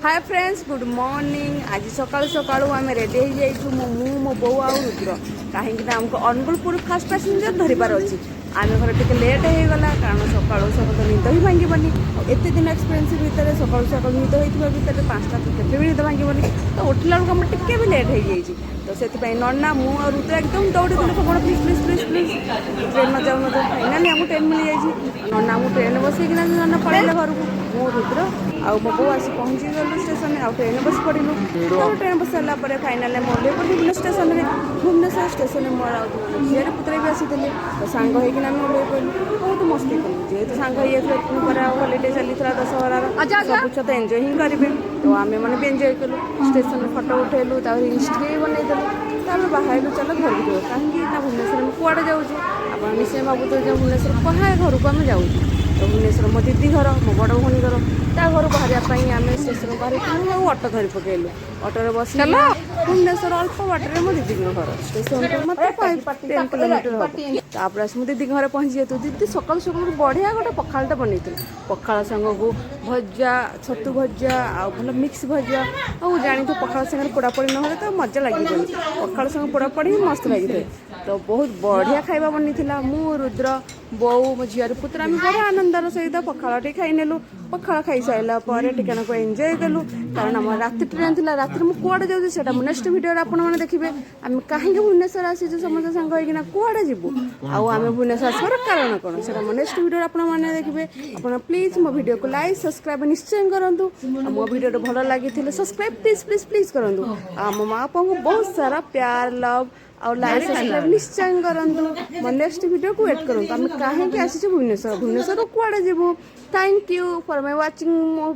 Hi friends good morning. आज सकाल सकाल आम रेडी हो जाइए मो बो आ रुद्र कहीं आमको अनुगुलपुर फास्ट पैसेंजर धरबार अच्छी आम घर टे लेट हो गला कारण सकाल सब तो निद ही भांगनी एत दिन एक्सपीरियंस भितर सकाल सकाल निद होता भितर 5टा तो केते भी निद भांगनी तो उठला बेलू आम टे भी लेट हो जाइए तो से नन्ना मु रुद्र एकदम दौड़ी कौन please please please please train न जाऊ ना फाइनाली आमको ट्रेन मिल जाइए नन्ना मुझे ट्रेन बसैकिना नन्ना पड़ेगा घर को मो रुद्र आउ मो बो आसी पहुँची गलु स्टेशन आउ ट्रेन बस पड़ू तो ट्रेन बस सारापर फाइनाल ओल्हे पड़ी स्टेशन में भुवनेश्वर स्टेशन मोर झील पुत्र भी आसी तो सांग होना ओल्हे पड़ू बहुत मस्ती कलु जेहतु सांग हो हॉलीडे चली दशहरार सब छुआ तो एंजय ही करेंगे तो आम मैंने भी एंजय कलु स्टेशन में फटो उठेलु हिस्ट्री बनईदेलु तो बाहर चल घर को जाओ कहीं भुवनेश्वर में कुआड़े जाऊँ आप निश्चय भावुत भुवनेश्वर कहा घर को आम जाऊँ तो भुवनेश्वर मो दीदी घर मो बड़ भौणी घर ता घर बाहर आम स्टेशन बाहर ऑटो धरी पकेलु ऑटो बस भुवनेश्वर अल्प बाटर मो दीदी घर स्टेशन मतलब 10 किलोमीटर हम तापर आस दीदी घर पहुँची जाए दीदी सकाल सकाल बढ़िया गोटे पखालटा बनई पखाल सांग को भजा छतु भजा आ भल मिक्स भजा और जानी तो पखाल सांगे पोड़ापोड़ी ना तो मजा लगे पखाल सांगे पोड़ापोड़ी मस्त लगी तो बहुत बढ़िया खाଇବା बनी मु रुद्र बो मो झीर पुत्र आम बड़े आनंदर सहित पखाल टे खाई नेलु पखाल खाई सारा पर टिकाना को एंजय कलु कारण आम राति ट्रेन थी राति मुझे कौड़े जाऊँ मुझे नेक्स्ट वीडियो आपने देखिए आम कहीं भुवनेश्वर आसी समस्त सांग होना कौड़े जीवु आम भुवनेश्वर आसवर कारण कौन से नेक्स्ट वीडियो आपने देखिए आप प्लीज मो वीडियो को लाइक सब्सक्राइब निश्चय करूँ मो वीडियो भल लगी सब्सक्राइब प्लीज प्लीज प्लीज करूँ मो माँ बापा को बहुत सारा प्यार लव और लाइक सब्सक्राइब निश्चय करूँ मो नेक्स्ट वीडियो को वेट करूँ आम कहीं आसी भुवनेश्वर भुवनेश्वर कौड़े जीवु thank you for my watching.